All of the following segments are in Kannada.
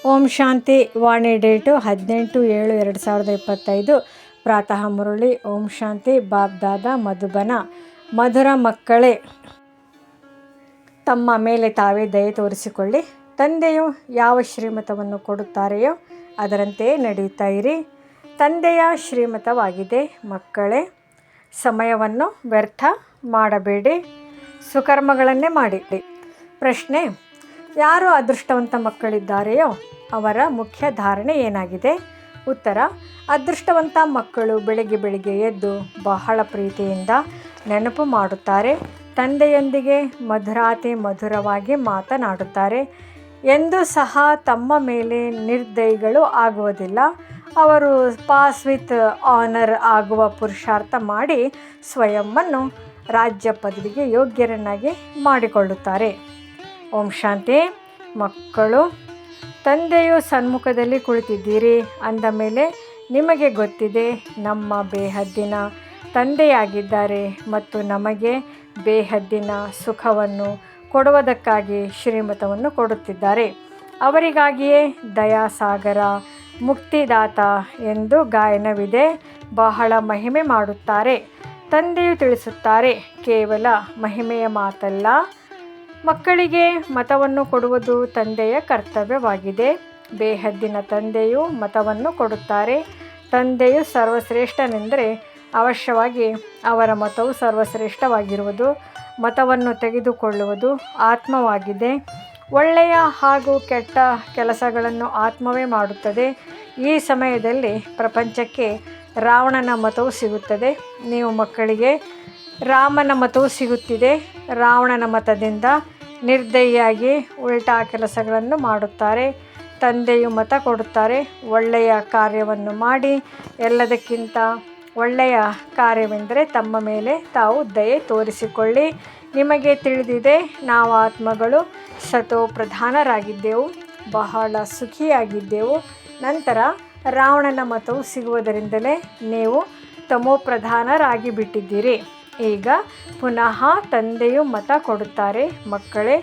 ಓಂ ಶಾಂತಿ. ವಾಣಿ ಡೇಟು 18/7/2025. ಪ್ರಾತಃ ಮುರಳಿ. ಓಂ ಶಾಂತಿ. ಬಾಬ್ ದಾದಾ ಮಧುಬನ. ಮಧುರ ಮಕ್ಕಳೇ, ತಮ್ಮ ಮೇಲೆ ತಾವೇ ದಯೆ ತೋರಿಸಿಕೊಳ್ಳಿ. ತಂದೆಯು ಯಾವ ಶ್ರೀಮತವನ್ನು ಕೊಡುತ್ತಾರೆಯೋ ಅದರಂತೆಯೇ ನಡೆಯುತ್ತಾ ಇರಿ. ತಂದೆಯ ಶ್ರೀಮತವಾಗಿದೆ. ಮಕ್ಕಳೇ, ಸಮಯವನ್ನು ವ್ಯರ್ಥ ಮಾಡಬೇಡಿ, ಸುಕರ್ಮಗಳನ್ನೇ ಮಾಡಿ. ಪ್ರಶ್ನೆ: ಯಾರು ಅದೃಷ್ಟವಂತ ಮಕ್ಕಳಿದ್ದಾರೆಯೋ ಅವರ ಮುಖ್ಯ ಧಾರಣೆ ಏನಾಗಿದೆ? ಉತ್ತರ: ಅದೃಷ್ಟವಂತ ಮಕ್ಕಳು ಬೆಳಿಗ್ಗೆ ಎದ್ದು ಬಹಳ ಪ್ರೀತಿಯಿಂದ ನೆನಪು ಮಾಡುತ್ತಾರೆ, ತಂದೆಯೊಂದಿಗೆ ಮಧುರವಾಗಿ ಮಾತನಾಡುತ್ತಾರೆ. ಎಂದೂ ಸಹ ತಮ್ಮ ಮೇಲೆ ನಿರ್ದಯಿಗಳು ಆಗುವುದಿಲ್ಲ. ಅವರು ಪಾಸ್ ವಿತ್ ಆನರ್ ಆಗುವ ಪುರುಷಾರ್ಥ ಮಾಡಿ ಸ್ವಯಂವನ್ನು ರಾಜ್ಯ ಪದವಿಗೆ ಯೋಗ್ಯರನ್ನಾಗಿ ಮಾಡಿಕೊಳ್ಳುತ್ತಾರೆ. ಓಂ ಶಾಂತಿ. ಮಕ್ಕಳು, ತಂದೆಯು ಸನ್ಮುಖದಲ್ಲಿ ಕುಳಿತಿದ್ದೀರಿ ಅಂದ ಮೇಲೆ ನಿಮಗೆ ಗೊತ್ತಿದೆ ನಮ್ಮ ಬೇಹದ್ದಿನ ತಂದೆಯಾಗಿದ್ದಾರೆ ಮತ್ತು ನಮಗೆ ಬೇಹದ್ದಿನ ಸುಖವನ್ನು ಕೊಡುವುದಕ್ಕಾಗಿ ಶ್ರೀಮತವನ್ನು ಕೊಡುತ್ತಿದ್ದಾರೆ. ಅವರಿಗಾಗಿಯೇ ದಯಾಸಾಗರ, ಮುಕ್ತಿದಾತ ಎಂದು ಗಾಯನವಿದೆ. ಬಹಳ ಮಹಿಮೆ ಮಾಡುತ್ತಾರೆ. ತಂದೆಯು ತಿಳಿಸುತ್ತಾರೆ, ಕೇವಲ ಮಹಿಮೆಯ ಮಾತಲ್ಲ, ಮಕ್ಕಳಿಗೆ ಮತವನ್ನು ಕೊಡುವುದು ತಂದೆಯ ಕರ್ತವ್ಯವಾಗಿದೆ. ಬೇಹದ್ದಿನ ತಂದೆಯು ಮತವನ್ನು ಕೊಡುತ್ತಾರೆ. ತಂದೆಯು ಸರ್ವಶ್ರೇಷ್ಠನೆಂದರೆ ಅವಶ್ಯವಾಗಿ ಅವರ ಮತವು ಸರ್ವಶ್ರೇಷ್ಠವಾಗಿರುವುದು. ಮತವನ್ನು ತೆಗೆದುಕೊಳ್ಳುವುದು ಆತ್ಮವಾಗಿದೆ. ಒಳ್ಳೆಯ ಹಾಗೂ ಕೆಟ್ಟ ಕೆಲಸಗಳನ್ನು ಆತ್ಮವೇ ಮಾಡುತ್ತದೆ. ಈ ಸಮಯದಲ್ಲಿ ಪ್ರಪಂಚಕ್ಕೆ ರಾವಣನ ಮತವು ಸಿಗುತ್ತದೆ. ನೀವು ಮಕ್ಕಳಿಗೆ ರಾಮನ ಮತವು ಸಿಗುತ್ತಿದೆ. ರಾವಣನ ಮತದಿಂದ ನಿರ್ದಯಿಯಾಗಿ ಉಲ್ಟಾ ಕೆಲಸಗಳನ್ನು ಮಾಡುತ್ತಾರೆ. ತಂದೆಯು ಮತ ಕೊಡುತ್ತಾರೆ, ಒಳ್ಳೆಯ ಕಾರ್ಯವನ್ನು ಮಾಡಿ. ಎಲ್ಲದಕ್ಕಿಂತ ಒಳ್ಳೆಯ ಕಾರ್ಯವೆಂದರೆ ತಮ್ಮ ಮೇಲೆ ತಾವು ದಯೆ ತೋರಿಸಿಕೊಳ್ಳಿ. ನಿಮಗೆ ತಿಳಿದಿದೆ, ನಾವು ಆತ್ಮಗಳು ಸತೋ ಪ್ರಧಾನರಾಗಿದ್ದೆವು, ಬಹಳ ಸುಖಿಯಾಗಿದ್ದೆವು. ನಂತರ ರಾವಣನ ಮತವು ಸಿಗುವುದರಿಂದಲೇ ನೀವು ತಮೋ ಪ್ರಧಾನರಾಗಿ ಬಿಟ್ಟಿದ್ದೀರಿ. ಈಗ ಪುನಃ ತಂದೆಯು ಮತ ಕೊಡುತ್ತಾರೆ. ಮಕ್ಕಳೇ,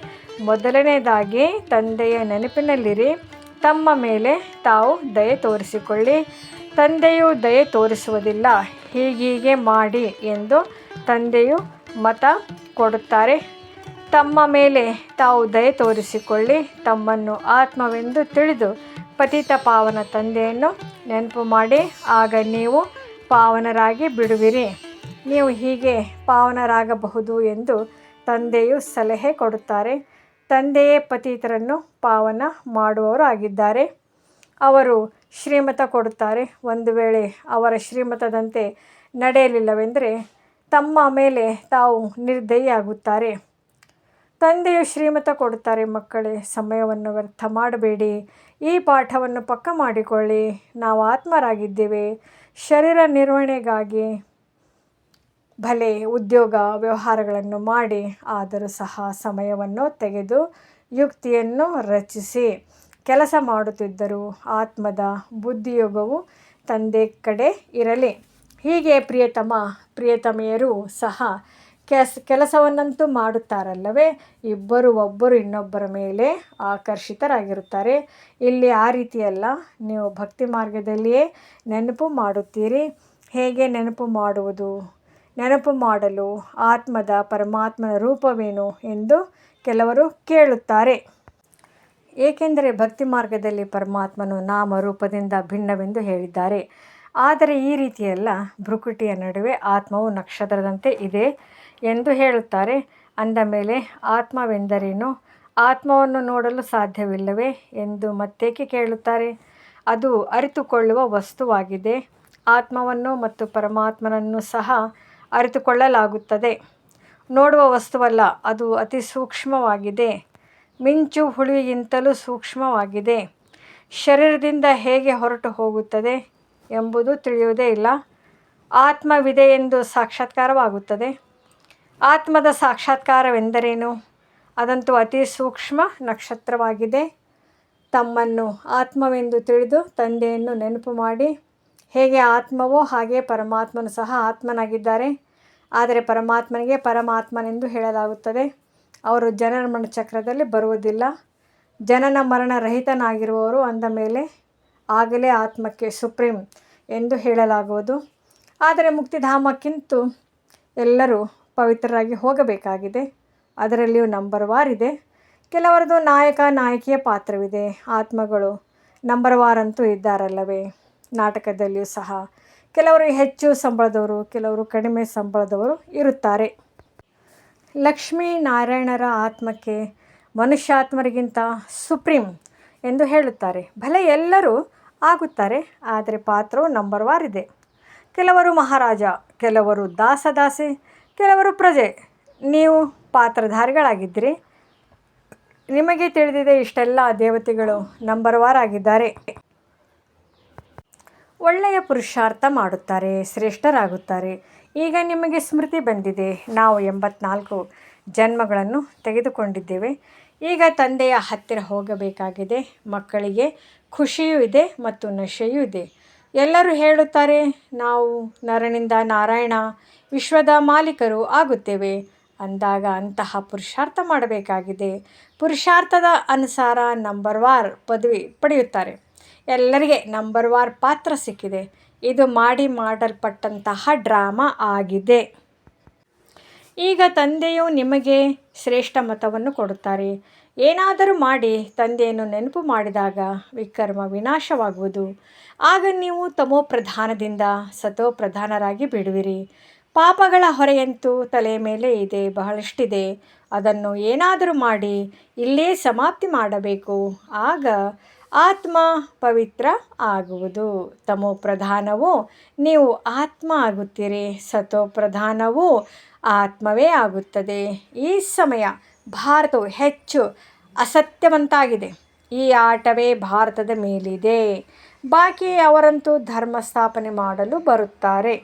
ಮೊದಲನೇದಾಗಿ ತಂದೆಯ ನೆನಪಿನಲ್ಲಿರಿ. ತಮ್ಮ ಮೇಲೆ ತಾವು ದಯೆ ತೋರಿಸಿಕೊಳ್ಳಿ. ತಂದೆಯು ದಯೆ ತೋರಿಸುವುದಿಲ್ಲ, ಹೀಗೀಗೆ ಮಾಡಿ ಎಂದು ತಂದೆಯು ಮತ ಕೊಡುತ್ತಾರೆ. ತಮ್ಮ ಮೇಲೆ ತಾವು ದಯೆ ತೋರಿಸಿಕೊಳ್ಳಿ. ತಮ್ಮನ್ನು ಆತ್ಮವೆಂದು ತಿಳಿದು ಪತಿತ ಪಾವನ ತಂದೆಯನ್ನು ನೆನಪು ಮಾಡಿ. ಆಗ ನೀವು ಪಾವನರಾಗಿ ಬಿಡುವಿರಿ. ನೀವು ಹೀಗೆ ಪಾವನರಾಗಬಹುದು ಎಂದು ತಂದೆಯು ಸಲಹೆ ಕೊಡುತ್ತಾರೆ. ತಂದೆಯೇ ಪತಿತರನ್ನು ಪಾವನ ಮಾಡುವವರು ಆಗಿದ್ದಾರೆ. ಅವರು ಶ್ರೀಮತ ಕೊಡುತ್ತಾರೆ. ಒಂದು ವೇಳೆ ಅವರ ಶ್ರೀಮತದಂತೆ ನಡೆಯಲಿಲ್ಲವೆಂದರೆ ತಮ್ಮ ಮೇಲೆ ತಾವು ನಿರ್ದಯಿಯಾಗುತ್ತಾರೆ. ತಂದೆಯು ಶ್ರೀಮತ ಕೊಡುತ್ತಾರೆ. ಮಕ್ಕಳೇ, ಸಮಯವನ್ನು ವ್ಯರ್ಥ ಮಾಡಬೇಡಿ. ಈ ಪಾಠವನ್ನು ಪಕ್ಕಾ ಮಾಡಿಕೊಳ್ಳಿ. ನಾವು ಆತ್ಮರಾಗಿದ್ದೇವೆ. ಶರೀರ ನಿರ್ವಹಣೆಗಾಗಿ ಭಲೆ ಉದ್ಯೋಗ ವ್ಯವಹಾರಗಳನ್ನು ಮಾಡಿ, ಆದರೂ ಸಹ ಸಮಯವನ್ನು ತೆಗೆದು ಯುಕ್ತಿಯನ್ನು ರಚಿಸಿ ಕೆಲಸ ಮಾಡುತ್ತಿದ್ದರೂ ಆತ್ಮದ ಬುದ್ಧಿಯೋಗವು ತಂದೆ ಕಡೆ ಇರಲಿ. ಹೀಗೆ ಪ್ರಿಯತಮೆಯರು ಸಹ ಕೆಲಸವನ್ನಂತೂ ಮಾಡುತ್ತಾರಲ್ಲವೇ? ಒಬ್ಬರು ಇನ್ನೊಬ್ಬರ ಮೇಲೆ ಆಕರ್ಷಿತರಾಗಿರುತ್ತಾರೆ. ಇಲ್ಲಿ ಆ ರೀತಿಯಲ್ಲ. ನೀವು ಭಕ್ತಿ ಮಾರ್ಗದಲ್ಲಿಯೇ ನೆನಪು ಮಾಡುತ್ತೀರಿ. ಹೇಗೆ ನೆನಪು ಮಾಡುವುದು? ನೆನಪು ಮಾಡಲು ಪರಮಾತ್ಮನ ರೂಪವೇನು ಎಂದು ಕೆಲವರು ಕೇಳುತ್ತಾರೆ. ಏಕೆಂದರೆ ಭಕ್ತಿ ಮಾರ್ಗದಲ್ಲಿ ಪರಮಾತ್ಮನು ನಾಮರೂಪದಿಂದ ಭಿನ್ನವೆಂದು ಹೇಳಿದ್ದಾರೆ. ಆದರೆ ಈ ರೀತಿಯಲ್ಲ. ಭ್ರುಕುಟಿಯ ನಡುವೆ ಆತ್ಮವು ನಕ್ಷತ್ರದಂತೆ ಇದೆ ಎಂದು ಹೇಳುತ್ತಾರೆ. ಅಂದ ಮೇಲೆ ಆತ್ಮವೆಂದರೇನು? ಆತ್ಮವನ್ನು ನೋಡಲು ಸಾಧ್ಯವಿಲ್ಲವೇ ಎಂದು ಮತ್ತೇಕೆ ಕೇಳುತ್ತಾರೆ? ಅದು ಅರಿತುಕೊಳ್ಳುವ ವಸ್ತುವಾಗಿದೆ. ಆತ್ಮವನ್ನು ಮತ್ತು ಪರಮಾತ್ಮನನ್ನು ಸಹ ಅರಿತುಕೊಳ್ಳಲಾಗುತ್ತದೆ. ನೋಡುವ ವಸ್ತುವಲ್ಲ. ಅದು ಅತಿ ಸೂಕ್ಷ್ಮವಾಗಿದೆ. ಮಿಂಚು ಹುಳುವಿಗಿಂತಲೂ ಸೂಕ್ಷ್ಮವಾಗಿದೆ. ಶರೀರದಿಂದ ಹೇಗೆ ಹೊರಟು ಹೋಗುತ್ತದೆ ಎಂಬುದು ತಿಳಿಯುವುದೇ ಇಲ್ಲ. ಆತ್ಮವಿದೆ ಎಂದು ಸಾಕ್ಷಾತ್ಕಾರವಾಗುತ್ತದೆ. ಆತ್ಮದ ಸಾಕ್ಷಾತ್ಕಾರವೆಂದರೇನು? ಅದಂತೂ ಅತಿ ಸೂಕ್ಷ್ಮ ನಕ್ಷತ್ರವಾಗಿದೆ. ತಮ್ಮನ್ನು ಆತ್ಮವೆಂದು ತಿಳಿದು ತಂದೆಯನ್ನು ನೆನಪು ಮಾಡಿ. ಹೇಗೆ ಆತ್ಮವೋ ಹಾಗೆ ಪರಮಾತ್ಮನು ಸಹ ಆತ್ಮನಾಗಿದ್ದಾರೆ. ಆದರೆ ಪರಮಾತ್ಮನಿಗೆ ಪರಮಾತ್ಮನೆಂದು ಹೇಳಲಾಗುತ್ತದೆ. ಅವರು ಜನನ ಚಕ್ರದಲ್ಲಿ ಬರುವುದಿಲ್ಲ. ಜನನ ಮರಣ ರಹಿತನಾಗಿರುವವರು ಅಂದ ಮೇಲೆ ಆಗಲೇ ಆತ್ಮಕ್ಕೆ ಸುಪ್ರೀಂ ಎಂದು ಹೇಳಲಾಗುವುದು. ಆದರೆ ಮುಕ್ತಿಧಾಮಕ್ಕಿಂತ ಎಲ್ಲರೂ ಪವಿತ್ರರಾಗಿ ಹೋಗಬೇಕಾಗಿದೆ. ಅದರಲ್ಲಿಯೂ ನಂಬರ್ ವಾರ್ ಇದೆ. ಕೆಲವರದು ನಾಯಕ ನಾಯಕಿಯ ಪಾತ್ರವಿದೆ. ಆತ್ಮಗಳು ನಂಬರ್ ವಾರ್ ಅಂತೂ ಇದ್ದಾರಲ್ಲವೇ. ನಾಟಕದಲ್ಲಿಯೂ ಸಹ ಕೆಲವರು ಹೆಚ್ಚು ಸಂಬಳದವರು, ಕೆಲವರು ಕಡಿಮೆ ಸಂಬಳದವರು ಇರುತ್ತಾರೆ. ಲಕ್ಷ್ಮೀನಾರಾಯಣರ ಆತ್ಮಕ್ಕೆ ಮನುಷ್ಯಾತ್ಮರಿಗಿಂತ ಸುಪ್ರೀಂ ಎಂದು ಹೇಳುತ್ತಾರೆ. ಭಲೆ ಎಲ್ಲರೂ ಆಗುತ್ತಾರೆ, ಆದರೆ ಪಾತ್ರವು ನಂಬರ್ ವಾರ್ ಇದೆ. ಕೆಲವರು ಮಹಾರಾಜ, ಕೆಲವರು ದಾಸದಾಸಿ, ಕೆಲವರು ಪ್ರಜೆ. ನೀವು ಪಾತ್ರಧಾರಿಗಳಾಗಿದ್ದಿರಿ. ನಿಮಗೆ ತಿಳಿದಿದೆ ಇಷ್ಟೆಲ್ಲ ದೇವತೆಗಳು ನಂಬರ್ ವಾರ್ ಆಗಿದ್ದಾರೆ. ಒಳ್ಳೆಯ ಪುರುಷಾರ್ಥ ಮಾಡುತ್ತಾರೆ, ಶ್ರೇಷ್ಠರಾಗುತ್ತಾರೆ. ಈಗ ನಿಮಗೆ ಸ್ಮೃತಿ ಬಂದಿದೆ. ನಾವು 84 ಜನ್ಮಗಳನ್ನು ತೆಗೆದುಕೊಂಡಿದ್ದೇವೆ. ಈಗ ತಂದೆಯ ಹತ್ತಿರ ಹೋಗಬೇಕಾಗಿದೆ. ಮಕ್ಕಳಿಗೆ ಖುಷಿಯೂ ಇದೆ ಮತ್ತು ನಶೆಯೂ ಇದೆ. ಎಲ್ಲರೂ ಹೇಳುತ್ತಾರೆ, ನಾವು ನರನಿಂದ ನಾರಾಯಣ ವಿಶ್ವದ ಮಾಲೀಕರು ಆಗುತ್ತೇವೆ ಅಂದಾಗ ಅಂತಹ ಪುರುಷಾರ್ಥ ಮಾಡಬೇಕಾಗಿದೆ. ಪುರುಷಾರ್ಥದ ಅನುಸಾರ ನಂಬರ್ ವಾರ್ ಪದವಿ ಪಡೆಯುತ್ತಾರೆ. ಎಲ್ಲರಿಗೆ ನಂಬರ್ ವಾರ್ ಪಾತ್ರ ಸಿಕ್ಕಿದೆ. ಇದು ಮಾಡಲ್ಪಟ್ಟಂತಹ ಡ್ರಾಮಾ ಆಗಿದೆ. ಈಗ ತಂದೆಯು ನಿಮಗೆ ಶ್ರೇಷ್ಠ ಮತವನ್ನು ಕೊಡುತ್ತಾರೆ. ಏನಾದರೂ ಮಾಡಿ ತಂದೆಯನ್ನು ನೆನಪು ಮಾಡಿದಾಗ ವಿಕರ್ಮ ವಿನಾಶವಾಗುವುದು. ಆಗ ನೀವು ತಮೋಪ್ರಧಾನದಿಂದ ಸತೋಪ್ರಧಾನರಾಗಿ ಬಿಡುವಿರಿ. ಪಾಪಗಳ ಹೊರೆಯಂತೂ ತಲೆಯ ಮೇಲೆ ಇದೆ, ಬಹಳಷ್ಟಿದೆ. ಅದನ್ನು ಏನಾದರೂ ಮಾಡಿ ಇಲ್ಲೇ ಸಮಾಪ್ತಿ ಮಾಡಬೇಕು. ಆಗ ಆತ್ಮ ಪವಿತ್ರ ಆಗುವುದು. ತಮೋಪ್ರಧಾನವು ನೀವು ಆತ್ಮ ಆಗುತ್ತೀರಿ, ಸತೋಪ್ರಧಾನವು ಆತ್ಮವೇ ಆಗುತ್ತದೆ. ಈ ಸಮಯ ಭಾರತವು ಹೆಚ್ಚು ಅಸತ್ಯವಂತಾಗಿದೆ. ಈ ಆಟವೇ ಭಾರತದ ಮೇಲಿದೆ. ಬಾಕಿ ಅವರಂತೂ ಧರ್ಮ ಸ್ಥಾಪನೆ ಮಾಡಲು ಬರುತ್ತಾರೆ.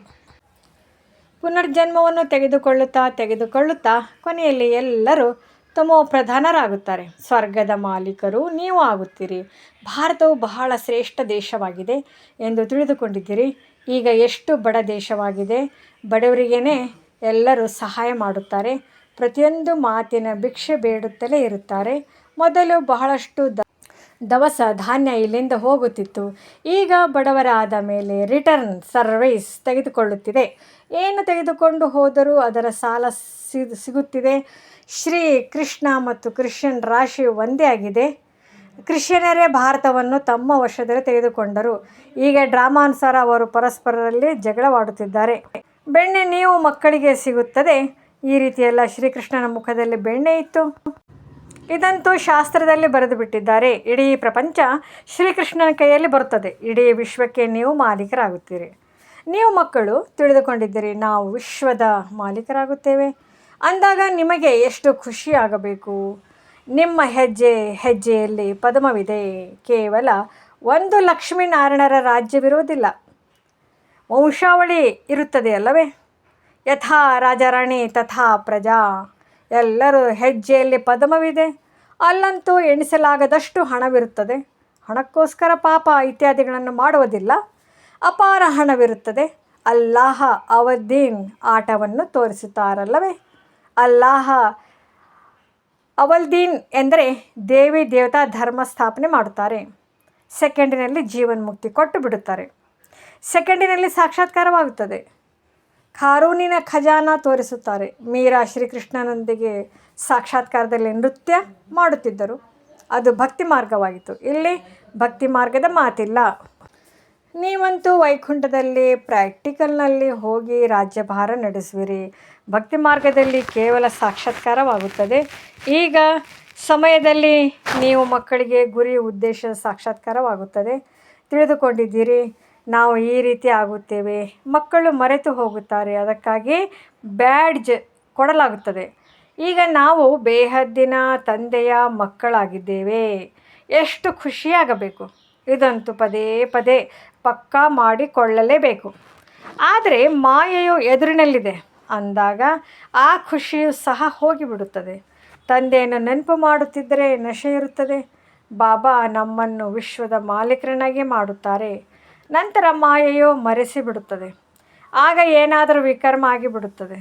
ಪುನರ್ಜನ್ಮವನ್ನು ತೆಗೆದುಕೊಳ್ಳುತ್ತಾ ಕೊನೆಯಲ್ಲಿ ಎಲ್ಲರೂ ತಮೋಪ್ರಧಾನರಾಗುತ್ತಾರೆ. ಸ್ವರ್ಗದ ಮಾಲೀಕರು ನೀವು ಆಗುತ್ತೀರಿ. ಭಾರತವು ಬಹಳ ಶ್ರೇಷ್ಠ ದೇಶವಾಗಿದೆ ಎಂದು ತಿಳಿದುಕೊಂಡಿದ್ದೀರಿ. ಈಗ ಎಷ್ಟು ಬಡ ದೇಶವಾಗಿದೆ. ಬಡವರಿಗೇ ಎಲ್ಲರೂ ಸಹಾಯ ಮಾಡುತ್ತಾರೆ. ಪ್ರತಿಯೊಂದು ಮಾತಿನ ಭಿಕ್ಷೆ ಬೇಡುತ್ತಲೇ ಇರುತ್ತಾರೆ. ಮೊದಲು ಬಹಳಷ್ಟು ದವಸ ಧಾನ್ಯ ಇಲ್ಲಿಂದ ಹೋಗುತ್ತಿತ್ತು. ಈಗ ಬಡವರಾದ ಮೇಲೆ ರಿಟರ್ನ್ ಸರ್ವೀಸ್ ತೆಗೆದುಕೊಳ್ಳುತ್ತಿದೆ. ಏನು ತೆಗೆದುಕೊಂಡು ಹೋದರೂ ಅದರ ಸಾಲ ಸಿಗುತ್ತಿದೆ. ಶ್ರೀ ಕೃಷ್ಣ ಮತ್ತು ಕ್ರಿಶ್ಚಿಯನ್ ರಾಶಿಯು ಒಂದೇ ಆಗಿದೆ. ಕ್ರಿಶ್ಚಿಯನರೇ ಭಾರತವನ್ನು ತಮ್ಮ ವಶದಲ್ಲಿ ತೆಗೆದುಕೊಂಡರು. ಈಗ ಡ್ರಾಮಾನುಸಾರ ಅವರು ಪರಸ್ಪರರಲ್ಲಿ ಜಗಳವಾಡುತ್ತಿದ್ದಾರೆ. ಬೆಣ್ಣೆ ನೀವು ಮಕ್ಕಳಿಗೆ ಸಿಗುತ್ತದೆ. ಈ ರೀತಿಯೆಲ್ಲ ಶ್ರೀಕೃಷ್ಣನ ಮುಖದಲ್ಲಿ ಬೆಣ್ಣೆ ಇತ್ತು. ಇದಂತೂ ಶಾಸ್ತ್ರದಲ್ಲಿ ಬರೆದು ಬಿಟ್ಟಿದ್ದಾರೆ. ಇಡೀ ಪ್ರಪಂಚ ಶ್ರೀಕೃಷ್ಣನ ಕೈಯಲ್ಲಿ ಬರುತ್ತದೆ. ಇಡೀ ವಿಶ್ವಕ್ಕೆ ನೀವು ಮಾಲೀಕರಾಗುತ್ತೀರಿ. ನೀವು ಮಕ್ಕಳು ತಿಳಿದುಕೊಂಡಿದ್ದೀರಿ, ನಾವು ವಿಶ್ವದ ಮಾಲೀಕರಾಗುತ್ತೇವೆ ಅಂದಾಗ ನಿಮಗೆ ಎಷ್ಟು ಖುಷಿಯಾಗಬೇಕು. ನಿಮ್ಮ ಹೆಜ್ಜೆಯಲ್ಲಿ ಪದ್ಮವಿದೆ. ಕೇವಲ ಒಂದು ಲಕ್ಷ್ಮೀನಾರಾಯಣರ ರಾಜ್ಯವಿರುವುದಿಲ್ಲ, ವಂಶಾವಳಿ ಇರುತ್ತದೆ ಅಲ್ಲವೇ. ಯಥಾ ರಾಜಾರಾಣಿ ತಥಾ ಪ್ರಜಾ. ಎಲ್ಲರೂ ಹೆಜ್ಜೆಯಲ್ಲಿ ಪದ್ಮವಿದೆ. ಅಲ್ಲಂತೂ ಎಣಿಸಲಾಗದಷ್ಟು ಹಣವಿರುತ್ತದೆ. ಹಣಕ್ಕೋಸ್ಕರ ಪಾಪ ಇತ್ಯಾದಿಗಳನ್ನು ಮಾಡುವುದಿಲ್ಲ. ಅಪಾರ ಹಣವಿರುತ್ತದೆ. ಅಲ್ಲಾಹ ಅವದ್ದೀನ್ ಆಟವನ್ನು ತೋರಿಸುತ್ತಾರಲ್ಲವೇ. ಅಲ್ಲಾಹ ಅವಲ್ದೀನ್ ಎಂದರೆ ದೇವಿ ದೇವತಾ ಧರ್ಮ ಸ್ಥಾಪನೆ ಮಾಡುತ್ತಾರೆ. ಸೆಕೆಂಡಿನಲ್ಲಿ ಜೀವನ್ಮುಕ್ತಿ ಕೊಟ್ಟು ಬಿಡುತ್ತಾರೆ. ಸೆಕೆಂಡಿನಲ್ಲಿ ಸಾಕ್ಷಾತ್ಕಾರವಾಗುತ್ತದೆ. ಕಾನೂನಿನ ಖಜಾನ ತೋರಿಸುತ್ತಾರೆ. ಮೀರಾ ಶ್ರೀಕೃಷ್ಣನೊಂದಿಗೆ ಸಾಕ್ಷಾತ್ಕಾರದಲ್ಲಿ ನೃತ್ಯ ಮಾಡುತ್ತಿದ್ದರು. ಅದು ಭಕ್ತಿ ಮಾರ್ಗವಾಗಿತ್ತು. ಇಲ್ಲಿ ಭಕ್ತಿ ಮಾರ್ಗದ ಮಾತಿಲ್ಲ. ನೀವಂತೂ ವೈಕುಂಠದಲ್ಲಿ ಪ್ರಾಕ್ಟಿಕಲ್ನಲ್ಲಿ ಹೋಗಿ ರಾಜ್ಯಭಾರ ನಡೆಸುವಿರಿ. ಭಕ್ತಿ ಮಾರ್ಗದಲ್ಲಿ ಕೇವಲ ಸಾಕ್ಷಾತ್ಕಾರವಾಗುತ್ತದೆ. ಈಗ ಸಮಯದಲ್ಲಿ ನೀವು ಮಕ್ಕಳಿಗೆ ಗುರಿ ಉದ್ದೇಶದ ಸಾಕ್ಷಾತ್ಕಾರವಾಗುತ್ತದೆ. ತಿಳಿದುಕೊಂಡಿದ್ದೀರಿ, ನಾವು ಈ ರೀತಿ ಆಗುತ್ತೇವೆ. ಮಕ್ಕಳು ಮರೆತು ಹೋಗುತ್ತಾರೆ. ಅದಕ್ಕಾಗಿ ಬ್ಯಾಡ್ಜ್ ಕೊಡಲಾಗುತ್ತದೆ. ಈಗ ನಾವು ಬೇಹದ್ದಿನ ತಂದೆಯ ಮಕ್ಕಳಾಗಿದ್ದೇವೆ. ಎಷ್ಟು ಖುಷಿಯಾಗಬೇಕು. ಇದಂತೂ ಪದೇ ಪದೇ ಪಕ್ಕಾ ಮಾಡಿಕೊಳ್ಳಲೇಬೇಕು. ಆದರೆ ಮಾಯೆಯು ಎದುರಿನಲ್ಲಿದೆ ಅಂದಾಗ ಆ ಖುಷಿಯು ಸಹ ಹೋಗಿಬಿಡುತ್ತದೆ. ತಂದೆಯನ್ನು ನೆನಪು ಮಾಡುತ್ತಿದ್ದರೆ ನಶೆ ಇರುತ್ತದೆ. ಬಾಬಾ ನಮ್ಮನ್ನು ವಿಶ್ವದ ಮಾಲೀಕರನ್ನಾಗಿ ಮಾಡುತ್ತಾರೆ. ನಂತರ ಮಾಯೆಯು ಮರೆಸಿಬಿಡುತ್ತದೆ. ಆಗ ಏನಾದರೂ ವಿಕರ್ಮ ಆಗಿಬಿಡುತ್ತದೆ.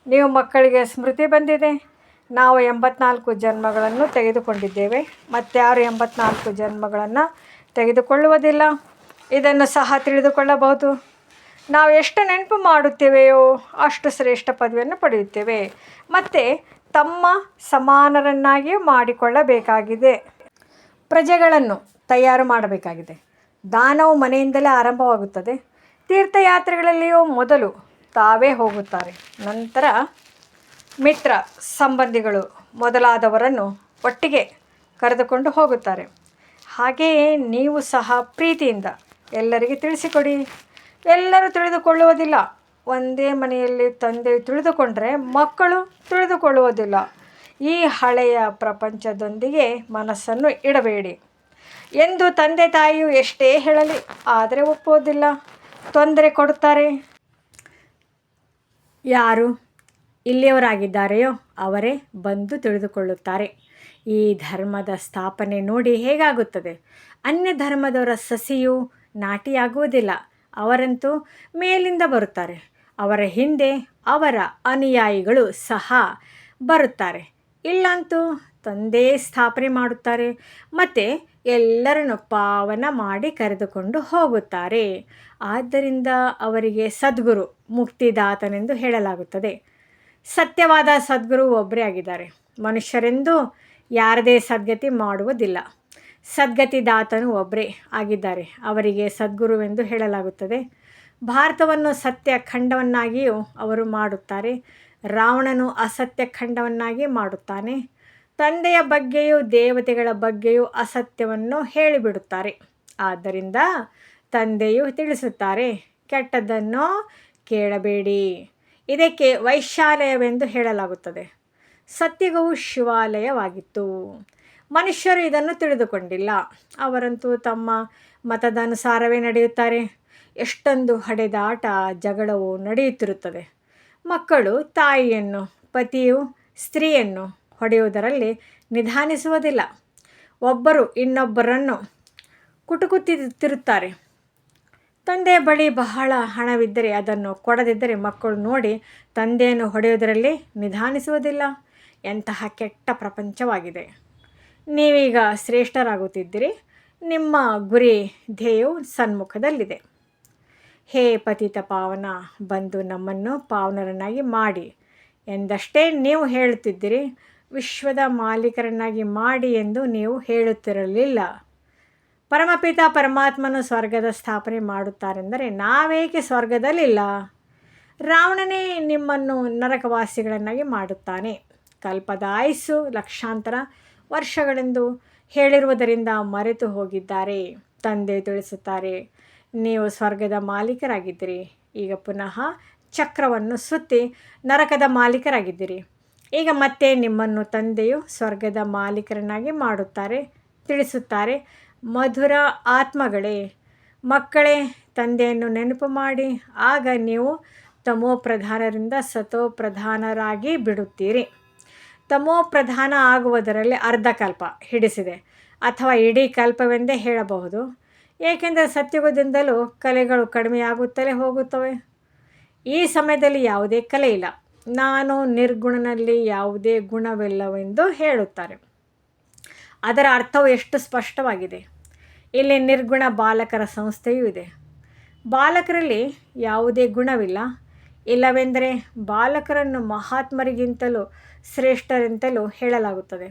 ನೀವು ಮಕ್ಕಳಿಗೆ ಸ್ಮೃತಿ ಬಂದಿದೆ. ನಾವು 84 ಜನ್ಮಗಳನ್ನು ತೆಗೆದುಕೊಂಡಿದ್ದೇವೆ, ಮತ್ತಾರು 84 ಜನ್ಮಗಳನ್ನು ತೆಗೆದುಕೊಳ್ಳುವುದಿಲ್ಲ. ಇದನ್ನು ಸಹ ತಿಳಿದುಕೊಳ್ಳಬಹುದು. ನಾವು ಎಷ್ಟು ನೆನಪು ಮಾಡುತ್ತೇವೆಯೋ ಅಷ್ಟು ಶ್ರೇಷ್ಠ ಪದವಿಯನ್ನು ಪಡೆಯುತ್ತೇವೆ ಮತ್ತು ತಮ್ಮ ಸಮಾನರನ್ನಾಗಿ ಮಾಡಿಕೊಳ್ಳಬೇಕಾಗಿದೆ. ಪ್ರಜೆಗಳನ್ನು ತಯಾರು ಮಾಡಬೇಕಾಗಿದೆ. ದಾನವು ಮನೆಯಿಂದಲೇ ಆರಂಭವಾಗುತ್ತದೆ. ತೀರ್ಥಯಾತ್ರೆಗಳಲ್ಲಿಯೂ ಮೊದಲು ತಾವೇ ಹೋಗುತ್ತಾರೆ, ನಂತರ ಮಿತ್ರ ಸಂಬಂಧಿಗಳು ಮೊದಲಾದವರನ್ನು ಒಟ್ಟಿಗೆ ಕರೆದುಕೊಂಡು ಹೋಗುತ್ತಾರೆ. ಹಾಗೆಯೇ ನೀವು ಸಹ ಪ್ರೀತಿಯಿಂದ ಎಲ್ಲರಿಗೆ ತಿಳಿಸಿಕೊಡಿ. ಎಲ್ಲರೂ ತಿಳಿದುಕೊಳ್ಳುವುದಿಲ್ಲ. ಒಂದೇ ಮನೆಯಲ್ಲಿ ತಂದೆ ತಿಳಿದುಕೊಂಡರೆ ಮಕ್ಕಳು ತಿಳಿದುಕೊಳ್ಳುವುದಿಲ್ಲ. ಈ ಹಳೆಯ ಪ್ರಪಂಚದೊಂದಿಗೆ ಮನಸ್ಸನ್ನು ಇಡಬೇಡಿ ಎಂದು ತಂದೆ ತಾಯಿಯು ಎಷ್ಟೇ ಹೇಳಲಿ, ಆದರೆ ಒಪ್ಪುವುದಿಲ್ಲ, ತೊಂದರೆ ಕೊಡುತ್ತಾರೆ. ಯಾರು ಇಲ್ಲಿಯವರಾಗಿದ್ದಾರೆಯೋ ಅವರೇ ಬಂದು ತಿಳಿದುಕೊಳ್ಳುತ್ತಾರೆ. ಈ ಧರ್ಮದ ಸ್ಥಾಪನೆ ನೋಡಿ ಹೇಗಾಗುತ್ತದೆ. ಅನ್ಯ ಧರ್ಮದವರ ಸಸಿಯು ನಾಟಿಯಾಗುವುದಿಲ್ಲ. ಅವರಂತೂ ಮೇಲಿಂದ ಬರುತ್ತಾರೆ. ಅವರ ಹಿಂದೆ ಅವರ ಅನುಯಾಯಿಗಳು ಸಹ ಬರುತ್ತಾರೆ. ಇಲ್ಲಂತೂ ತಂದೆ ಸ್ಥಾಪನೆ ಮಾಡುತ್ತಾರೆ ಮತ್ತು ಎಲ್ಲರನ್ನು ಪಾವನ ಮಾಡಿ ಕರೆದುಕೊಂಡು ಹೋಗುತ್ತಾರೆ. ಆದ್ದರಿಂದ ಅವರಿಗೆ ಸದ್ಗುರು, ಮುಕ್ತಿದಾತನೆಂದು ಹೇಳಲಾಗುತ್ತದೆ. ಸತ್ಯವಾದ ಸದ್ಗುರು ಒಬ್ಬರೇ ಆಗಿದ್ದಾರೆ. ಮನುಷ್ಯರೆಂದು ಯಾರದೇ ಸದ್ಗತಿ ಮಾಡುವುದಿಲ್ಲ. ಸದ್ಗತಿದಾತನು ಒಬ್ಬರೇ ಆಗಿದ್ದಾರೆ. ಅವರಿಗೆ ಸದ್ಗುರುವೆಂದು ಹೇಳಲಾಗುತ್ತದೆ. ಭಾರತವನ್ನು ಸತ್ಯ ಖಂಡವನ್ನಾಗಿಯೂ ಅವರು ಮಾಡುತ್ತಾರೆ. ರಾವಣನು ಅಸತ್ಯ ಖಂಡವನ್ನಾಗಿ ಮಾಡುತ್ತಾನೆ. ತಂದೆಯ ಬಗ್ಗೆಯೂ ದೇವತೆಗಳ ಬಗ್ಗೆಯೂ ಅಸತ್ಯವನ್ನು ಹೇಳಿಬಿಡುತ್ತಾರೆ. ಆದ್ದರಿಂದ ತಂದೆಯು ತಿಳಿಸುತ್ತಾರೆ, ಕೆಟ್ಟದ್ದನ್ನು ಕೇಳಬೇಡಿ. ಇದಕ್ಕೆ ವೈಶ್ಯಾಲಯವೆಂದು ಹೇಳಲಾಗುತ್ತದೆ. ಸತ್ಯುಗವು ಶಿವಾಲಯವಾಗಿತ್ತು. ಮನುಷ್ಯರು ಇದನ್ನು ತಿಳಿದುಕೊಂಡಿಲ್ಲ. ಅವರಂತೂ ತಮ್ಮ ಮತದನುಸಾರವೇ ನಡೆಯುತ್ತಾರೆ. ಎಷ್ಟೊಂದು ಹೊಡೆದಾಟ, ಜಗಳವು ನಡೆಯುತ್ತಿರುತ್ತದೆ. ಮಕ್ಕಳು ತಾಯಿಯನ್ನು, ಪತಿಯು ಸ್ತ್ರೀಯನ್ನು ಹೊಡೆಯುವುದರಲ್ಲಿ ನಿಧಾನಿಸುವುದಿಲ್ಲ. ಒಬ್ಬರು ಇನ್ನೊಬ್ಬರನ್ನು ಕುಟುಕುತ್ತಿರುತ್ತಾರೆ. ತಂದೆಯ ಬಳಿ ಬಹಳ ಹಣವಿದ್ದರೆ ಅದನ್ನು ಕೊಡದಿದ್ದರೆ ಮಕ್ಕಳು ನೋಡಿ ತಂದೆಯನ್ನು ಹೊಡೆಯುವುದರಲ್ಲಿ ನಿಧಾನಿಸುವುದಿಲ್ಲ. ಎಂತಹ ಕೆಟ್ಟ ಪ್ರಪಂಚವಾಗಿದೆ. ನೀವೀಗ ಶ್ರೇಷ್ಠರಾಗುತ್ತಿದ್ದೀರಿ. ನಿಮ್ಮ ಗುರಿ ಧ್ಯೇಯವು ಸನ್ಮುಖದಲ್ಲಿದೆ. ಹೇ ಪತಿತ ಪಾವನ, ಬಂದು ನಮ್ಮನ್ನು ಪಾವನರನ್ನಾಗಿ ಮಾಡಿ ಎಂದಷ್ಟೇ ನೀವು ಹೇಳುತ್ತಿದ್ದೀರಿ. ವಿಶ್ವದ ಮಾಲೀಕರನ್ನಾಗಿ ಮಾಡಿ ಎಂದು ನೀವು ಹೇಳುತ್ತಿರಲಿಲ್ಲ. ಪರಮಪಿತ ಪರಮಾತ್ಮನು ಸ್ವರ್ಗದ ಸ್ಥಾಪನೆ ಮಾಡುತ್ತಾರೆಂದರೆ ನಾವೇಕೆ ಸ್ವರ್ಗದಲ್ಲಿಲ್ಲ? ರಾವಣನೇ ನಿಮ್ಮನ್ನು ನರಕವಾಸಿಗಳನ್ನಾಗಿ ಮಾಡುತ್ತಾನೆ. ಕಲ್ಪದ ಆಯುಸ್ಸು ಲಕ್ಷಾಂತರ ವರ್ಷಗಳೆಂದು ಹೇಳಿರುವುದರಿಂದ ಮರೆತು ಹೋಗಿದ್ದಾರೆ. ತಂದೆ ತಿಳಿಸುತ್ತಾರೆ, ನೀವು ಸ್ವರ್ಗದ ಮಾಲೀಕರಾಗಿದ್ದೀರಿ. ಈಗ ಪುನಃ ಚಕ್ರವನ್ನು ಸುತ್ತಿ ನರಕದ ಮಾಲೀಕರಾಗಿದ್ದೀರಿ. ಈಗ ಮತ್ತೆ ನಿಮ್ಮನ್ನು ತಂದೆಯು ಸ್ವರ್ಗದ ಮಾಲೀಕರನ್ನಾಗಿ ಮಾಡುತ್ತಾರೆ. ತಿಳಿಸುತ್ತಾರೆ, ಮಧುರ ಆತ್ಮಗಳೇ, ಮಕ್ಕಳೇ, ತಂದೆಯನ್ನು ನೆನಪು ಮಾಡಿ. ಆಗ ನೀವು ತಮೋಪ್ರಧಾನರಿಂದ ಸತೋಪ್ರಧಾನರಾಗಿ ಬಿಡುತ್ತೀರಿ. ತಮೋಪ್ರಧಾನ ಆಗುವುದರಲ್ಲಿ ಅರ್ಧ ಕಲ್ಪ ಹಿಡಿಸಿದೆ, ಅಥವಾ ಇಡೀ ಕಲ್ಪವೆಂದೇ ಹೇಳಬಹುದು. ಏಕೆಂದರೆ ಸತ್ಯುಗದಿಂದಲೂ ಕಲೆಗಳು ಕಡಿಮೆಯಾಗುತ್ತಲೇ ಹೋಗುತ್ತವೆ. ಈ ಸಮಯದಲ್ಲಿ ಯಾವುದೇ ಕಲೆ ಇಲ್ಲ. ನಾನು ನಿರ್ಗುಣನಲ್ಲಿ ಯಾವುದೇ ಗುಣವಿಲ್ಲವೆಂದು ಹೇಳುತ್ತಾರೆ. ಅದರ ಅರ್ಥವು ಎಷ್ಟು ಸ್ಪಷ್ಟವಾಗಿದೆ. ಇಲ್ಲಿ ನಿರ್ಗುಣ ಬಾಲಕರ ಸಂಸ್ಥೆಯೂ ಇದೆ. ಬಾಲಕರಲ್ಲಿ ಯಾವುದೇ ಗುಣವಿಲ್ಲ. ಇಲ್ಲವೆಂದರೆ ಬಾಲಕರನ್ನು ಮಹಾತ್ಮರಿಗಿಂತಲೂ ಶ್ರೇಷ್ಠರೆಂತಲೂ ಹೇಳಲಾಗುತ್ತದೆ.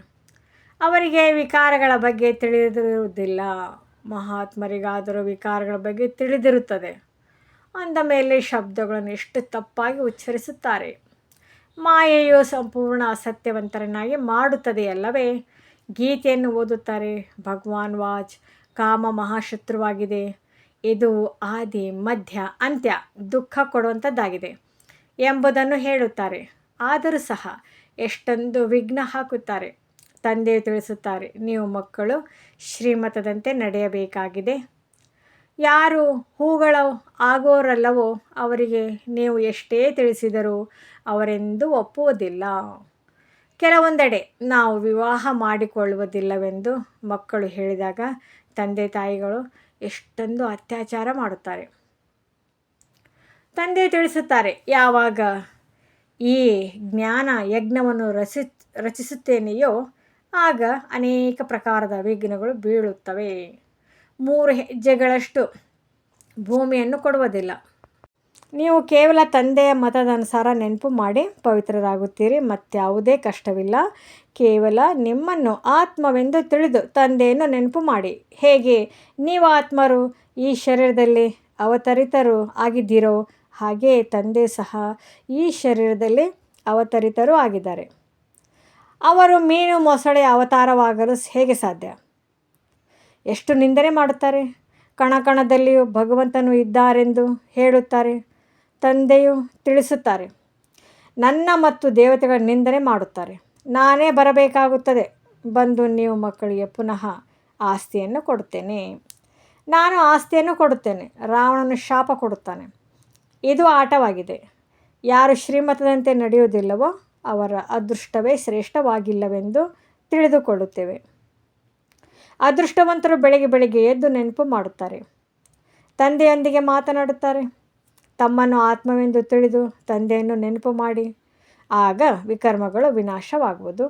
ಅವರಿಗೆ ವಿಕಾರಗಳ ಬಗ್ಗೆ ತಿಳಿದಿರುವುದಿಲ್ಲ. ಮಹಾತ್ಮರಿಗಾದರೂ ವಿಕಾರಗಳ ಬಗ್ಗೆ ತಿಳಿದಿರುತ್ತದೆ. ಅಂದ ಮೇಲೆ ಶಬ್ದಗಳನ್ನು ಎಷ್ಟು ತಪ್ಪಾಗಿ ಉಚ್ಚರಿಸುತ್ತಾರೆ. ಮಾಯೆಯು ಸಂಪೂರ್ಣ ಅಸತ್ಯವಂತರನ್ನಾಗಿ ಮಾಡುತ್ತದೆಯಲ್ಲವೇ? ಗೀತೆಯನ್ನು ಓದುತ್ತಾರೆ. ಭಗವಾನ್ ವಾಚ್ ಕಾಮ ಮಹಾಶತ್ರುವಾಗಿದೆ. ಇದು ಆದಿ, ಮಧ್ಯ, ಅಂತ್ಯ, ದುಃಖ ಕೊಡುವಂಥದ್ದಾಗಿದೆ ಎಂಬುದನ್ನು ಹೇಳುತ್ತಾರೆ. ಆದರೂ ಸಹ ಎಷ್ಟೊಂದು ವಿಘ್ನ ಹಾಕುತ್ತಾರೆ. ತಂದೆಯು ತಿಳಿಸುತ್ತಾರೆ, ನೀವು ಮಕ್ಕಳು ಶ್ರೀಮತದಂತೆ ನಡೆಯಬೇಕಾಗಿದೆ. ಯಾರು ಹೂಗಳು ಆಗೋರಲ್ಲವೋ ಅವರಿಗೆ ನೀವು ಎಷ್ಟೇ ತಿಳಿಸಿದರೂ ಅವರೆಂದೂ ಒಪ್ಪುವುದಿಲ್ಲ. ಕೆಲವೊಂದೆಡೆ ನಾವು ವಿವಾಹ ಮಾಡಿಕೊಳ್ಳುವುದಿಲ್ಲವೆಂದು ಮಕ್ಕಳು ಹೇಳಿದಾಗ ತಂದೆ ತಾಯಿಗಳು ಎಷ್ಟೊಂದು ಅತ್ಯಾಚಾರ ಮಾಡುತ್ತಾರೆ. ತಂದೆ ತಿಳಿಸುತ್ತಾರೆ, ಯಾವಾಗ ಈ ಜ್ಞಾನ ಯಜ್ಞವನ್ನು ರಚಿಸುತ್ತೇನೆಯೋ ಆಗ ಅನೇಕ ಪ್ರಕಾರದ ವಿಘ್ನಗಳು ಬೀಳುತ್ತವೆ. 3 ಹೆಜ್ಜೆಗಳಷ್ಟು ಭೂಮಿಯನ್ನು ಕೊಡುವುದಿಲ್ಲ. ನೀವು ಕೇವಲ ತಂದೆಯ ಮತದನುಸಾರ ನೆನಪು ಮಾಡಿ ಪವಿತ್ರರಾಗುತ್ತೀರಿ. ಮತ್ಯಾವುದೇ ಕಷ್ಟವಿಲ್ಲ. ಕೇವಲ ನಿಮ್ಮನ್ನು ಆತ್ಮವೆಂದು ತಿಳಿದು ತಂದೆಯನ್ನು ನೆನಪು ಮಾಡಿ. ಹೇಗೆ ನೀವು ಆತ್ಮರು ಈ ಶರೀರದಲ್ಲಿ ಅವತರಿತರು ಆಗಿದ್ದೀರೋ ಹಾಗೆಯೇ ತಂದೆ ಸಹ ಈ ಶರೀರದಲ್ಲಿ ಅವತರಿತರು ಆಗಿದ್ದಾರೆ. ಅವರು ಮೀನು ಮೊಸಳೆ ಅವತಾರವಾಗಲು ಹೇಗೆ ಸಾಧ್ಯ? ಎಷ್ಟು ನಿಂದನೆ ಮಾಡುತ್ತಾರೆ. ಕಣಕಣದಲ್ಲಿಯೂ ಭಗವಂತನು ಇದ್ದಾರೆಂದು ಹೇಳುತ್ತಾರೆ. ತಂದೆಯು ತಿಳಿಸುತ್ತಾರೆ. ನನ್ನ ಮತ್ತು ದೇವತೆಗಳ ನಿಂದನೆ ಮಾಡುತ್ತಾರೆ. ನಾನೇ ಬರಬೇಕಾಗುತ್ತದೆ. ಬಂದು ನೀವು ಮಕ್ಕಳಿಗೆ ಪುನಃ ಆಸ್ತಿಯನ್ನು ಕೊಡುತ್ತೇನೆ. ನಾನು ಆಸ್ತಿಯನ್ನು ಕೊಡುತ್ತೇನೆ. ರಾವಣನು ಶಾಪ ಕೊಡುತ್ತಾನೆ. ಇದು ಆಟವಾಗಿದೆ. ಯಾರು ಶ್ರೀಮತದಂತೆ ನಡೆಯುವುದಿಲ್ಲವೋ ಅವರ ಅದೃಷ್ಟವೇ ಶ್ರೇಷ್ಠವಾಗಿಲ್ಲವೆಂದು ತಿಳಿದುಕೊಳ್ಳುತ್ತೇವೆ. ಅದೃಷ್ಟವಂತರು ಬೆಳಗ್ಗೆ ಎದ್ದು ನೆನಪು ಮಾಡುತ್ತಾರೆ. ತಂದೆಯೊಂದಿಗೆ ಮಾತನಾಡುತ್ತಾರೆ. ತಮ್ಮನ್ನು ಆತ್ಮವೆಂದು ತಿಳಿದು ತಂದೆಯನ್ನು ನೆನಪು ಮಾಡಿ. ಆಗ ವಿಕರ್ಮಗಳು ವಿನಾಶವಾಗುವುದು.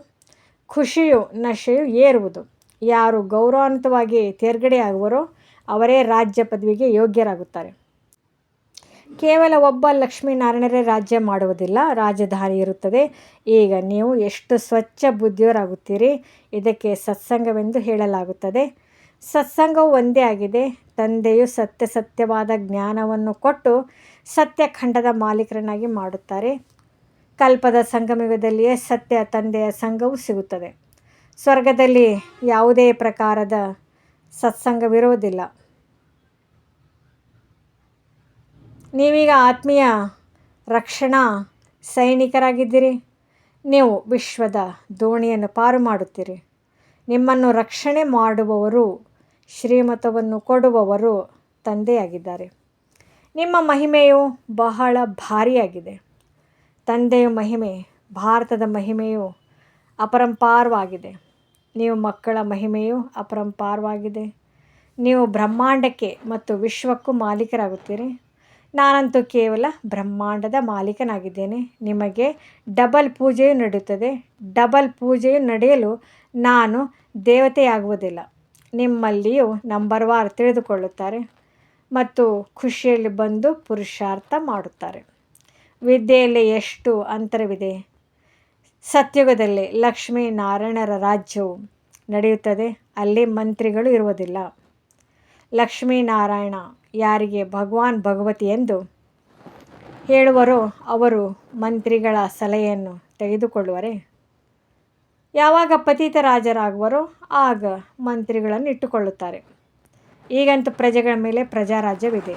ಖುಷಿಯು ನಶೆಯು ಏರುವುದು. ಯಾರು ಗೌರವಾನ್ವಿತವಾಗಿ ತೇರ್ಗಡೆಯಾಗುವರೋ ಅವರೇ ರಾಜ್ಯ ಪದವಿಗೆ ಯೋಗ್ಯರಾಗುತ್ತಾರೆ. ಕೇವಲ ಒಬ್ಬ ಲಕ್ಷ್ಮೀನಾರಾಯಣರೇ ರಾಜ್ಯ ಮಾಡುವುದಿಲ್ಲ. ರಾಜಧಾನಿ ಇರುತ್ತದೆ. ಈಗ ನೀವು ಎಷ್ಟು ಸ್ವಚ್ಛ ಬುದ್ಧಿಯವರಾಗುತ್ತೀರಿ. ಇದಕ್ಕೆ ಸತ್ಸಂಗವೆಂದು ಹೇಳಲಾಗುತ್ತದೆ. ಸತ್ಸಂಗವು ಒಂದೇ ಆಗಿದೆ. ತಂದೆಯು ಸತ್ಯವಾದ ಜ್ಞಾನವನ್ನು ಕೊಟ್ಟು ಸತ್ಯಖಂಡದ ಮಾಲೀಕರನ್ನಾಗಿ ಮಾಡುತ್ತಾರೆ. ಕಲ್ಪದ ಸಂಗಮಯುಗದಲ್ಲಿಯೇ ಸತ್ಯ ತಂದೆಯ ಸಂಘವು ಸಿಗುತ್ತದೆ. ಸ್ವರ್ಗದಲ್ಲಿ ಯಾವುದೇ ಪ್ರಕಾರದ ಸತ್ಸಂಗವಿರುವುದಿಲ್ಲ. ನೀವೀಗ ಆತ್ಮೀಯ ರಕ್ಷಣಾ ಸೈನಿಕರಾಗಿದ್ದೀರಿ. ನೀವು ವಿಶ್ವದ ದೋಣಿಯನ್ನು ಪಾರು ಮಾಡುತ್ತೀರಿ. ನಿಮ್ಮನ್ನು ರಕ್ಷಣೆ ಮಾಡುವವರು, ಶ್ರೀಮತವನ್ನು ಕೊಡುವವರು ತಂದೆಯಾಗಿದ್ದಾರೆ. ನಿಮ್ಮ ಮಹಿಮೆಯು ಬಹಳ ಭಾರಿಯಾಗಿದೆ. ತಂದೆಯ ಮಹಿಮೆ, ಭಾರತದ ಮಹಿಮೆಯು ಅಪರಂಪಾರವಾಗಿದೆ. ನೀವು ಮಕ್ಕಳ ಮಹಿಮೆಯು ಅಪರಂಪಾರವಾಗಿದೆ. ನೀವು ಬ್ರಹ್ಮಾಂಡಕ್ಕೆ ಮತ್ತು ವಿಶ್ವಕ್ಕೂ ಮಾಲೀಕರಾಗುತ್ತೀರಿ. ನಾನಂತೂ ಕೇವಲ ಬ್ರಹ್ಮಾಂಡದ ಮಾಲೀಕನಾಗಿದ್ದೇನೆ. ನಿಮಗೆ ಡಬಲ್ ಪೂಜೆಯು ನಡೆಯುತ್ತದೆ. ಡಬಲ್ ಪೂಜೆಯು ನಡೆಯಲು ನಾನು ದೇವತೆಯಾಗುವುದಿಲ್ಲ. ನಿಮ್ಮಲ್ಲಿಯೂ ನಂಬರ್ವಾರ್ ತಿಳಿದುಕೊಳ್ಳುತ್ತಾರೆ ಮತ್ತು ಖುಷಿಯಲ್ಲಿ ಬಂದು ಪುರುಷಾರ್ಥ ಮಾಡುತ್ತಾರೆ. ವಿದ್ಯೆಯಲ್ಲಿ ಎಷ್ಟು ಅಂತರವಿದೆ. ಸತ್ಯುಗದಲ್ಲಿ ಲಕ್ಷ್ಮೀನಾರಾಯಣರ ರಾಜ್ಯವು ನಡೆಯುತ್ತದೆ. ಅಲ್ಲಿ ಮಂತ್ರಿಗಳು ಇರುವುದಿಲ್ಲ. ಲಕ್ಷ್ಮೀನಾರಾಯಣ ಯಾರಿಗೆ ಭಗವಾನ್ ಭಗವತಿ ಎಂದು ಹೇಳುವರೋ ಅವರು ಮಂತ್ರಿಗಳ ಸಲಹೆಯನ್ನು ತೆಗೆದುಕೊಳ್ಳುವರೆ? ಯಾವಾಗ ಪತಿತ ರಾಜರಾಗುವರೋ ಆಗ ಮಂತ್ರಿಗಳನ್ನು ಇಟ್ಟುಕೊಳ್ಳುತ್ತಾರೆ. ಈಗಂತೂ ಪ್ರಜೆಗಳ ಮೇಲೆ ಪ್ರಜಾರಾಜ್ಯವಿದೆ.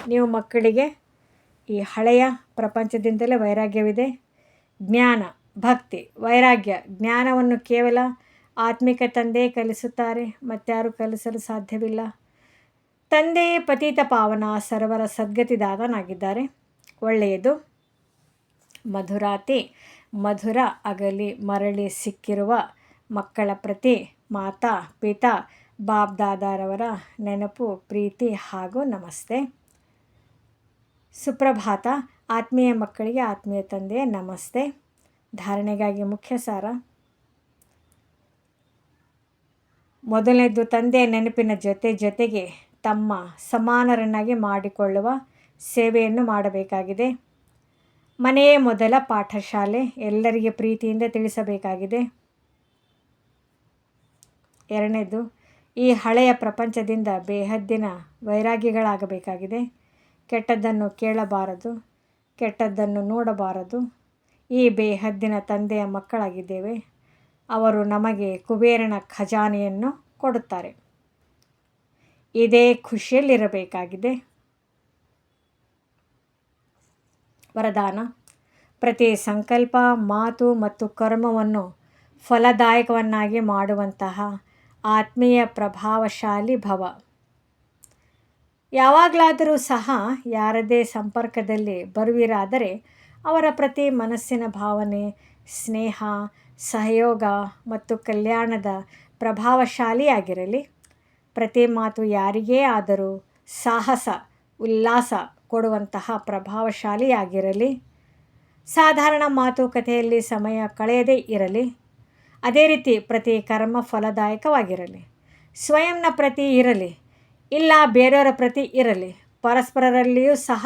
ನೀವು ಮಕ್ಕಳಿಗೆ ಈ ಹಳೆಯ ಪ್ರಪಂಚದಿಂದಲೇ ವೈರಾಗ್ಯವಿದೆ. ಜ್ಞಾನ, ಭಕ್ತಿ, ವೈರಾಗ್ಯ, ಜ್ಞಾನವನ್ನು ಕೇವಲ ಆತ್ಮಿಕ ತಂದೆಯೇ ಕಲಿಸುತ್ತಾರೆ. ಮತ್ತಾರೂ ಕಲಿಸಲು ಸಾಧ್ಯವಿಲ್ಲ. ತಂದೆಯೇ ಪತಿತ ಪಾವನ ಸರ್ವರ ಸದ್ಗತಿದಾತನಾಗಿದ್ದಾರೆ. ಒಳ್ಳೆಯದು. ಮಧುರಾತಿ ಮಧುರ ಅಗಲಿ ಮರಳಿ ಸಿಕ್ಕಿರುವ ಮಕ್ಕಳ ಪ್ರತಿ ಮಾತಾ ಪಿತಾ ಬಾಪ್ ದಾದಾರವರ ನೆನಪು, ಪ್ರೀತಿ ಹಾಗೂ ನಮಸ್ತೆ. ಸುಪ್ರಭಾತ. ಆತ್ಮೀಯ ಮಕ್ಕಳಿಗೆ ಆತ್ಮೀಯ ತಂದೆಯ ನಮಸ್ತೆ. ಧಾರಣೆಗಾಗಿ ಮುಖ್ಯ ಸಾರ. ಮೊದಲನೇದು, ತಂದೆಯ ನೆನಪಿನ ಜೊತೆಗೆ ತಮ್ಮ ಸಮಾನರನ್ನಾಗಿ ಮಾಡಿಕೊಳ್ಳುವ ಸೇವೆಯನ್ನು ಮಾಡಬೇಕಾಗಿದೆ. ಮನೆಯೇ ಮೊದಲ ಪಾಠಶಾಲೆ. ಎಲ್ಲರಿಗೆ ಪ್ರೀತಿಯಿಂದ ತಿಳಿಸಬೇಕಾಗಿದೆ. ಎರಡನೇದು, ಈ ಹಳೆಯ ಪ್ರಪಂಚದಿಂದ ಬೇಹದ್ದಿನ ವೈರಾಗ್ಯಗಳಾಗಬೇಕಾಗಿದೆ. ಕೆಟ್ಟದ್ದನ್ನು ಕೇಳಬಾರದು, ಕೆಟ್ಟದ್ದನ್ನು ನೋಡಬಾರದು. ಈ ಬೇಹದ್ದಿನ ತಂದೆಯ ಮಕ್ಕಳಾಗಿದ್ದೇವೆ. ಅವರು ನಮಗೆ ಕುಬೇರನ ಖಜಾನೆಯನ್ನು ಕೊಡುತ್ತಾರೆ. ಇದೇ ಖುಷಿಯಲ್ಲಿರಬೇಕಾಗಿದೆ. ವರದಾನ. ಪ್ರತಿ ಸಂಕಲ್ಪ, ಮಾತು ಮತ್ತು ಕರ್ಮವನ್ನು ಫಲದಾಯಕವನ್ನಾಗಿ ಮಾಡುವಂತಹ ಆತ್ಮೀಯ ಪ್ರಭಾವಶಾಲಿ ಭವ. ಯಾವಾಗಲಾದರೂ ಸಹ ಯಾರದೇ ಸಂಪರ್ಕದಲ್ಲಿ ಬರುವಿರಾದರೆ ಅವರ ಪ್ರತಿ ಮನಸ್ಸಿನ ಭಾವನೆ, ಸ್ನೇಹ, ಸಹಯೋಗ ಮತ್ತು ಕಲ್ಯಾಣದ ಪ್ರಭಾವಶಾಲಿಯಾಗಿರಲಿ. ಪ್ರತಿ ಮಾತು ಯಾರಿಗೇ ಆದರೂ ಸಾಹಸ, ಉಲ್ಲಾಸ ಕೊಡುವಂತಹ ಪ್ರಭಾವಶಾಲಿಯಾಗಿರಲಿ. ಸಾಧಾರಣ ಮಾತುಕತೆಯಲ್ಲಿ ಸಮಯ ಕಳೆಯದೇ ಇರಲಿ. ಅದೇ ರೀತಿ ಪ್ರತಿ ಕರ್ಮ ಫಲದಾಯಕವಾಗಿರಲಿ. ಸ್ವಯಂನ ಪ್ರತಿ ಇರಲಿ, ಇಲ್ಲ ಬೇರೆಯವರ ಪ್ರತಿ ಇರಲಿ. ಪರಸ್ಪರರಲ್ಲಿಯೂ ಸಹ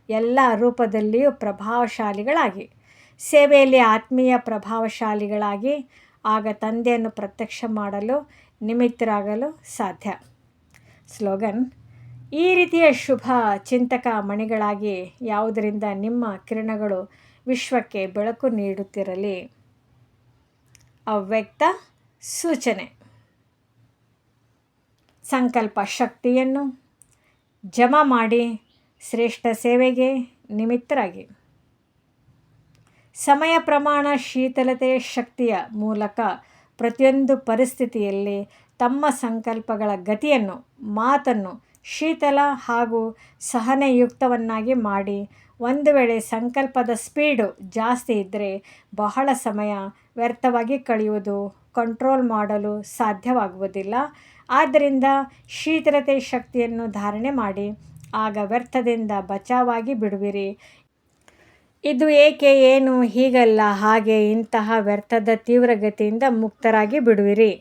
ಎಲ್ಲ ರೂಪದಲ್ಲಿಯೂ ಪ್ರಭಾವಶಾಲಿಗಳಾಗಿ, ಸೇವೆಯಲ್ಲಿ ಆತ್ಮೀಯ ಪ್ರಭಾವಶಾಲಿಗಳಾಗಿ, ಆಗ ತಂದೆಯನ್ನು ಪ್ರತ್ಯಕ್ಷ ಮಾಡಲು ನಿಮಿತ್ತರಾಗಲು ಸಾಧ್ಯ. ಸ್ಲೋಗನ್: ಈ ರೀತಿಯ ಶುಭ ಚಿಂತಕ ಮಣಿಗಳಾಗಿ ಯಾವುದರಿಂದ ನಿಮ್ಮ ಕಿರಣಗಳು ವಿಶ್ವಕ್ಕೆ ಬೆಳಕು ನೀಡುತ್ತಿರಲಿ. ಅವ್ಯಕ್ತ ಸೂಚನೆ: ಸಂಕಲ್ಪ ಶಕ್ತಿಯನ್ನು ಜಮಾ ಮಾಡಿ ಶ್ರೇಷ್ಠ ಸೇವೆಗೆ ನಿಮಿತ್ತರಾಗಿ. ಸಮಯ ಪ್ರಮಾಣ ಶೀತಲತೆಯ ಶಕ್ತಿಯ ಮೂಲಕ ಪ್ರತಿಯೊಂದು ಪರಿಸ್ಥಿತಿಯಲ್ಲಿ ತಮ್ಮ ಸಂಕಲ್ಪಗಳ ಗತಿಯನ್ನು, ಮಾತನ್ನು ಶೀತಲ ಹಾಗೂ ಸಹನೆಯುಕ್ತವನ್ನಾಗಿ ಮಾಡಿ. ಒಂದು ವೇಳೆ ಸಂಕಲ್ಪದ ಸ್ಪೀಡು ಜಾಸ್ತಿ ಇದ್ದರೆ ಬಹಳ ಸಮಯ ವ್ಯರ್ಥವಾಗಿ ಕಳೆಯುವುದು ಕಂಟ್ರೋಲ್ ಮಾಡಲು ಸಾಧ್ಯವಾಗುವುದಿಲ್ಲ. ಆದ್ದರಿಂದ ಶೀತಲತೆ ಶಕ್ತಿಯನ್ನು ಧಾರಣೆ ಮಾಡಿ, ಆಗ ವ್ಯರ್ಥದಿಂದ ಬಚಾವಾಗಿ ಬಿಡುವಿರಿ. ಇದು ಏಕೆ, ಏನು, ಹೀಗಲ್ಲ, ಹಾಗೆ, ಇಂತಹ ವ್ಯರ್ಥದ ತೀವ್ರಗತಿಯಿಂದ ಮುಕ್ತರಾಗಿ ಬಿಡುವಿರಿ.